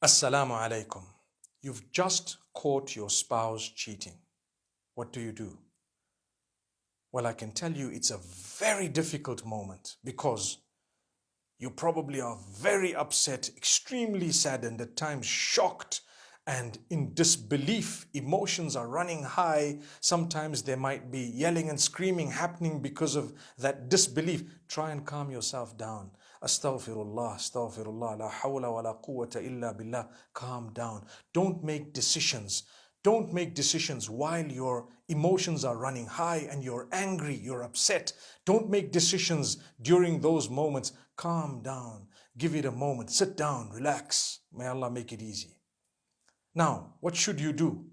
Assalamu alaikum. You've just caught your spouse cheating. What do? Well, I can tell you it's a very difficult moment because you probably are very upset, extremely saddened, at times shocked and in disbelief. Emotions are running high. Sometimes there might be yelling and screaming happening because of that disbelief. Try and calm yourself down. Astaghfirullah, la hawla wa la quwwata illa billah. Calm down. Don't make decisions. Don't make decisions while your emotions are running high and you're angry, you're upset. Don't make decisions during those moments. Calm down. Give it a moment. Sit down. Relax. May Allah make it easy. Now, what should you do?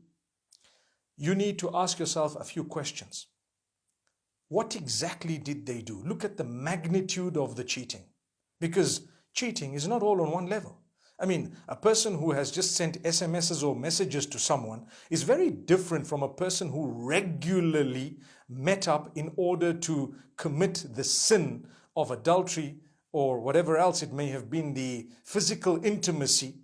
You need to ask yourself a few questions. What exactly did they do? Look at the magnitude of the cheating. Because cheating is not all on one level. I mean, a person who has just sent SMSs or messages to someone is very different from a person who regularly met up in order to commit the sin of adultery or whatever else it may have been, the physical intimacy.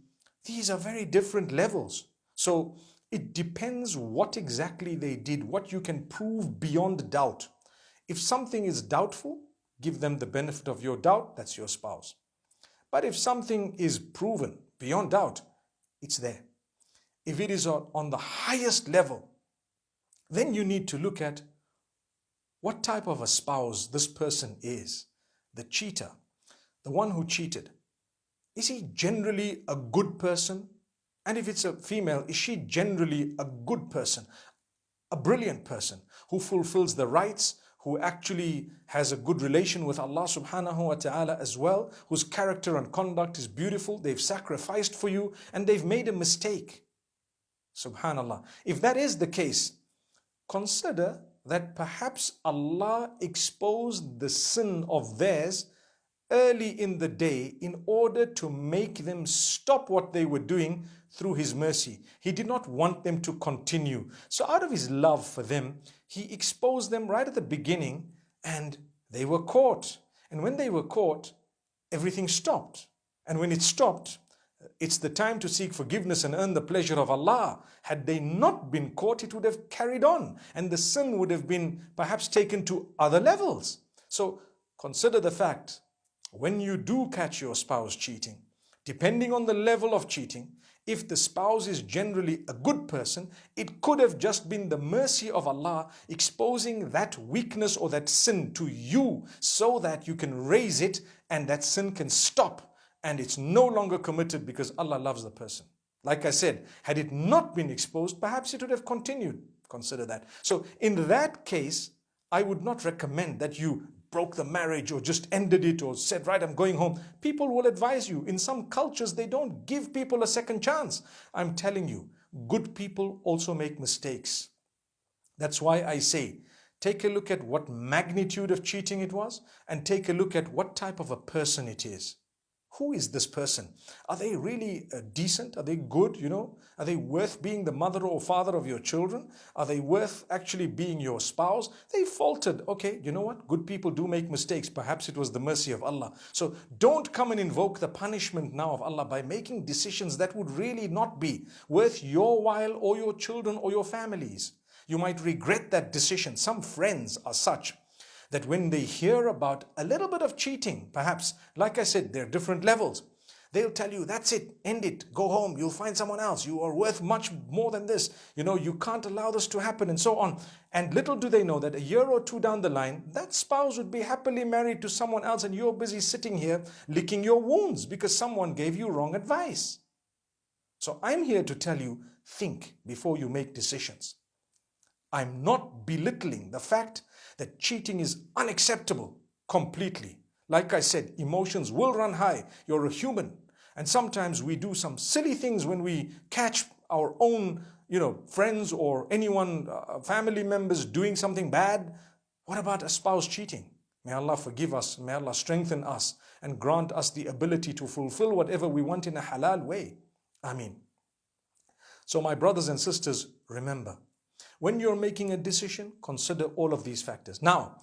These are very different levels. So it depends what exactly they did, what you can prove beyond doubt. If something is doubtful, give them the benefit of your doubt, that's your spouse. But if something is proven beyond doubt, it's there. If it is on the highest level, then you need to look at what type of a spouse this person is. The cheater, the one who cheated, is he generally a good person? And if it's a female, is she generally a good person, a brilliant person who fulfills the rights, who actually has a good relation with Allah subhanahu wa ta'ala as well, whose character and conduct is beautiful, they've sacrificed for you, and they've made a mistake. Subhanallah. If that is the case, consider that perhaps Allah exposed the sin of theirs early in the day in order to make them stop what they were doing through His mercy. He did not want them to continue. So out of His love for them, He exposed them right at the beginning and they were caught. And when they were caught, everything stopped. And when it stopped, it's the time to seek forgiveness and earn the pleasure of Allah. Had they not been caught, it would have carried on and the sin would have been perhaps taken to other levels. So consider the fact, when you do catch your spouse cheating, depending on the level of cheating, if the spouse is generally a good person, it could have just been the mercy of Allah exposing that weakness or that sin to you so that you can raise it and that sin can stop and it's no longer committed because Allah loves the person. Like I said, had it not been exposed, perhaps it would have continued. Consider that. So in that case, I would not recommend that you broke the marriage or just ended it or said, right, I'm going home. People will advise you. In some cultures, they don't give people a second chance. I'm telling you, good people also make mistakes. That's why I say, take a look at what magnitude of cheating it was and take a look at what type of a person it is. Who is this person? Are they really decent? Are they good? Are they worth being the mother or father of your children? Are they worth actually being your spouse? They faltered. Okay, you know what? Good people do make mistakes. Perhaps it was the mercy of Allah. So don't come and invoke the punishment now of Allah by making decisions that would really not be worth your while or your children or your families. You might regret that decision. Some friends are such that when they hear about a little bit of cheating, perhaps, like I said, there are different levels. They'll tell you, that's it, end it, go home, you'll find someone else, you are worth much more than this, you can't allow this to happen, and so on. And little do they know that a year or two down the line, that spouse would be happily married to someone else and you're busy sitting here licking your wounds because someone gave you wrong advice. So I'm here to tell you, think before you make decisions. I'm not belittling the fact that cheating is unacceptable completely. Like I said, emotions will run high. You're a human. And sometimes we do some silly things when we catch our own, friends or anyone, family members doing something bad. What about a spouse cheating? May Allah forgive us. May Allah strengthen us and grant us the ability to fulfill whatever we want in a halal way. Ameen. So my brothers and sisters, remember, when you're making a decision, consider all of these factors. Now,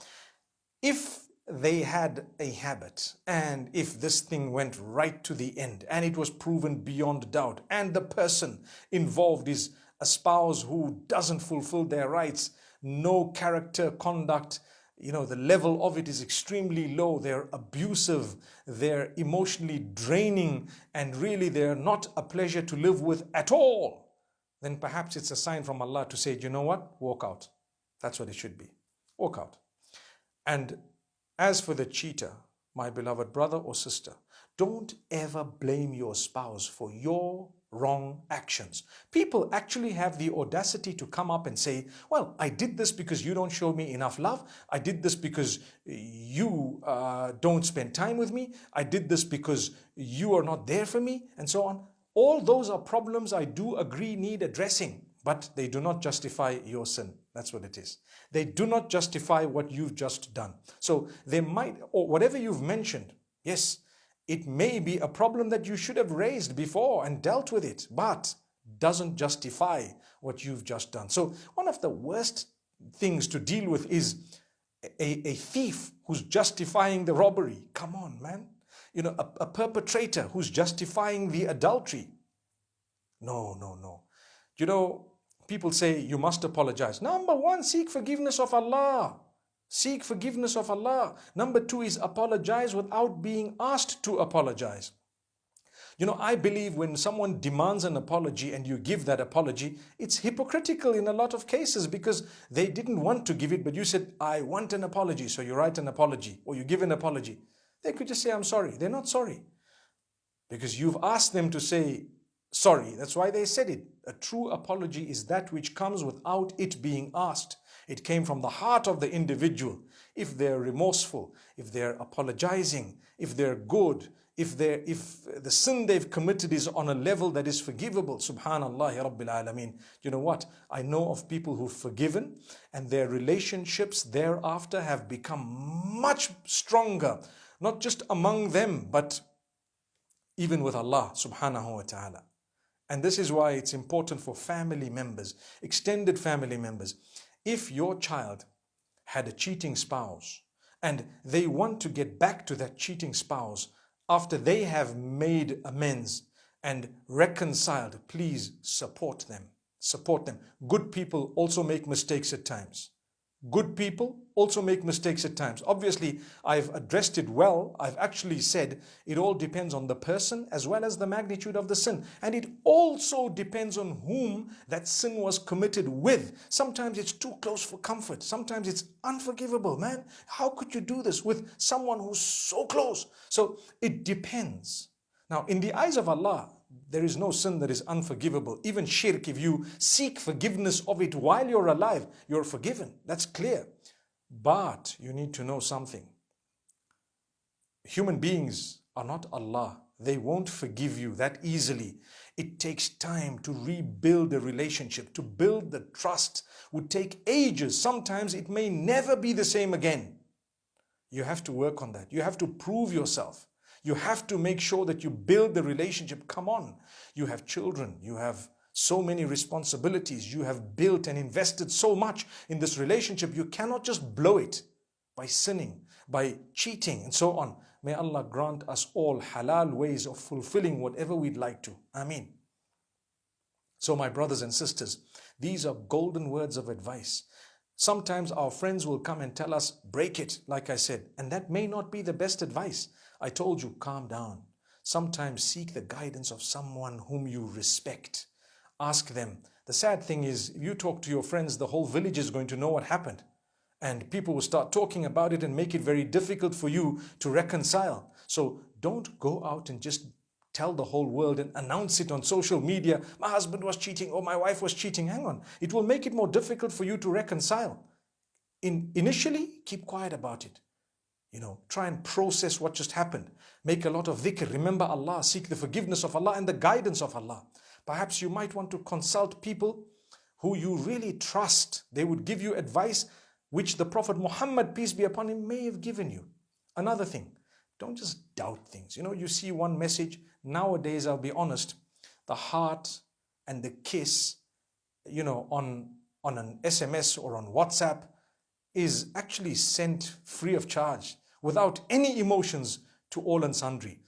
if they had a habit, and if this thing went right to the end and it was proven beyond doubt, and the person involved is a spouse who doesn't fulfill their rights, no character, conduct, the level of it is extremely low, they're abusive, they're emotionally draining, and really they're not a pleasure to live with at all, then perhaps it's a sign from Allah to say, you know what, walk out. That's what it should be. Walk out. And as for the cheater, my beloved brother or sister, don't ever blame your spouse for your wrong actions. People actually have the audacity to come up and say, well, I did this because you don't show me enough love. I did this because you don't spend time with me. I did this because you are not there for me, and so on. All those are problems I do agree need addressing, but they do not justify your sin. That's what it is. They do not justify what you've just done. So they might, or whatever you've mentioned, yes, it may be a problem that you should have raised before and dealt with it, but doesn't justify what you've just done. So one of the worst things to deal with is a thief who's justifying the robbery. Come on, man. A perpetrator who's justifying the adultery. No. People say you must apologize. Number one, seek forgiveness of Allah. Seek forgiveness of Allah. Number two is apologize without being asked to apologize. I believe when someone demands an apology and you give that apology, it's hypocritical in a lot of cases because they didn't want to give it, but you said, I want an apology. So you write an apology or you give an apology. They could just say, I'm sorry. They're not sorry because you've asked them to say sorry. That's why they said it. A true apology is that which comes without it being asked. It came from the heart of the individual. If they're remorseful, if they're apologizing, if they're good, if the sin they've committed is on a level that is forgivable, subhanallah rabbil alameen. You know what? I know of people who've forgiven and their relationships thereafter have become much stronger, not just among them, but even with Allah subhanahu wa ta'ala. And this is why it's important for family members, extended family members. If your child had a cheating spouse and they want to get back to that cheating spouse after they have made amends and reconciled, please support them. Support them. Good people also make mistakes at times. Good people also make mistakes at times. Obviously, I've addressed it well. I've actually said it all depends on the person as well as the magnitude of the sin. And it also depends on whom that sin was committed with. Sometimes it's too close for comfort. Sometimes it's unforgivable. Man, how could you do this with someone who's so close? So it depends. Now, in the eyes of Allah, there is no sin that is unforgivable. Even shirk, if you seek forgiveness of it while you're alive, you're forgiven. That's clear. But you need to know something. Human beings are not Allah. They won't forgive you that easily. It takes time to rebuild a relationship, to build the trust. It would take ages. Sometimes it may never be the same again. You have to work on that. You have to prove yourself. You have to make sure that you build the relationship. Come on. You have children. You have so many responsibilities. You have built and invested so much in this relationship. You cannot just blow it by sinning, by cheating, and so on. May Allah grant us all halal ways of fulfilling whatever we'd like to. Ameen. So my brothers and sisters, these are golden words of advice. Sometimes our friends will come and tell us, break it, like I said, and that may not be the best advice. I told you, calm down. Sometimes seek the guidance of someone whom you respect. Ask them. The sad thing is, if you talk to your friends, the whole village is going to know what happened. And people will start talking about it and make it very difficult for you to reconcile. So don't go out and just tell the whole world and announce it on social media. My husband was cheating or my wife was cheating. Hang on. It will make it more difficult for you to reconcile. Initially, keep quiet about it. Try and process what just happened. Make a lot of dhikr. Remember Allah. Seek the forgiveness of Allah and the guidance of Allah. Perhaps you might want to consult people who you really trust. They would give you advice which the Prophet Muhammad, peace be upon him, may have given you. Another thing, don't just doubt things. You see one message. Nowadays, I'll be honest, the heart and the kiss, on an SMS or on WhatsApp is actually sent free of charge. without any emotions to all and sundry.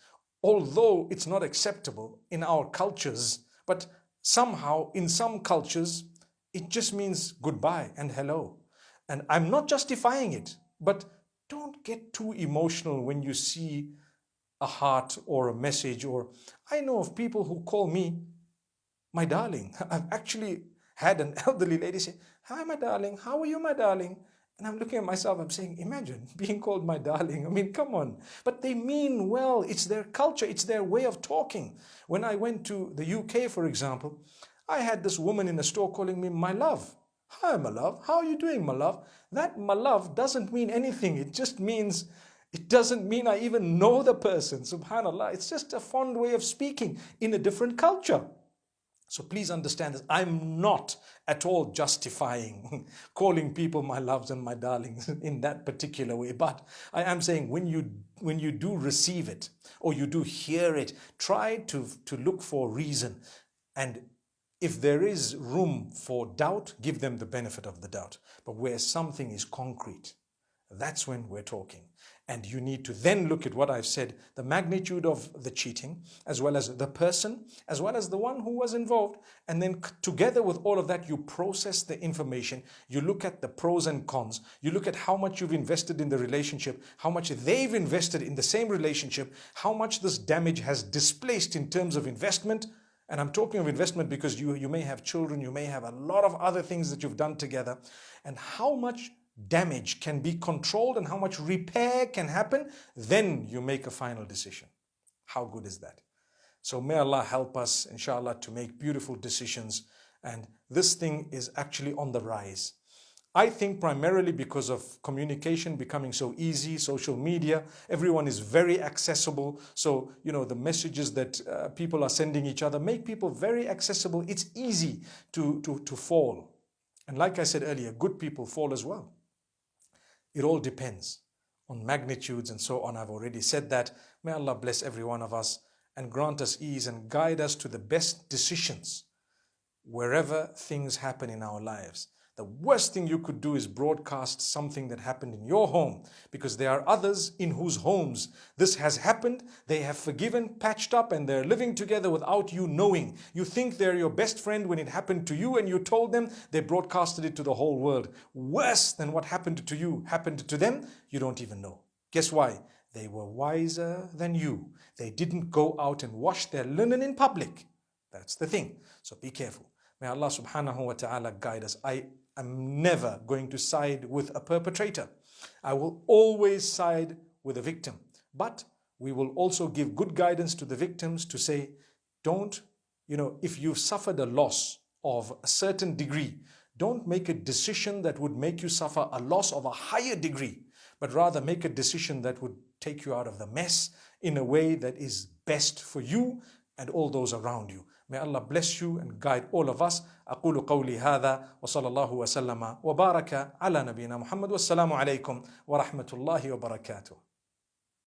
Although it's not acceptable in our cultures, but somehow in some cultures, it just means goodbye and hello. And I'm not justifying it, but don't get too emotional when you see a heart or a message. Or I know of people who call me my darling. I've actually had an elderly lady say, "Hi, my darling, how are you, my darling?" And I'm looking at myself, I'm saying, imagine being called my darling. I mean, come on. But they mean well. It's their culture. It's their way of talking. When I went to the UK, for example, I had this woman in a store calling me my love. "Hi, my love. How are you doing, my love?" That my love doesn't mean anything. It just means, it doesn't mean I even know the person. Subhanallah. It's just a fond way of speaking in a different culture. So please understand this. I'm not at all justifying calling people my loves and my darlings in that particular way. But I am saying when you do receive it or you do hear it, try to look for reason. And if there is room for doubt, give them the benefit of the doubt. But where something is concrete, that's when we're talking. And you need to then look at what I've said, the magnitude of the cheating, as well as the person, as well as the one who was involved. And then together with all of that, you process the information. You look at the pros and cons. You look at how much you've invested in the relationship, how much they've invested in the same relationship, how much this damage has displaced in terms of investment. And I'm talking of investment because you may have children, you may have a lot of other things that you've done together. And how much damage can be controlled and how much repair can happen, then you make a final decision. How good is that? So may Allah help us, inshallah, to make beautiful decisions. And this thing is actually on the rise. I think primarily because of communication becoming so easy, social media, everyone is very accessible. So, the messages that people are sending each other make people very accessible. It's easy to fall. And like I said earlier, good people fall as well. It all depends on magnitudes and so on. I've already said that. May Allah bless every one of us and grant us ease and guide us to the best decisions wherever things happen in our lives. The worst thing you could do is broadcast something that happened in your home, because there are others in whose homes this has happened. They have forgiven, patched up, and they're living together without you knowing. You think they're your best friend when it happened to you and you told them. They broadcasted it to the whole world. Worse than what happened to you happened to them. You don't even know. Guess why? They were wiser than you. They didn't go out and wash their linen in public. That's the thing. So be careful. May Allah subhanahu wa ta'ala guide us. I'm never going to side with a perpetrator. I will always side with a victim. But we will also give good guidance to the victims to say, don't, if you've suffered a loss of a certain degree, don't make a decision that would make you suffer a loss of a higher degree, but rather make a decision that would take you out of the mess in a way that is best for you and all those around you. May Allah bless you and guide all of us. أقول قولي هذا وصلى الله وسلم وبارك على نبينا محمد والسلام عليكم ورحمة الله وبركاته.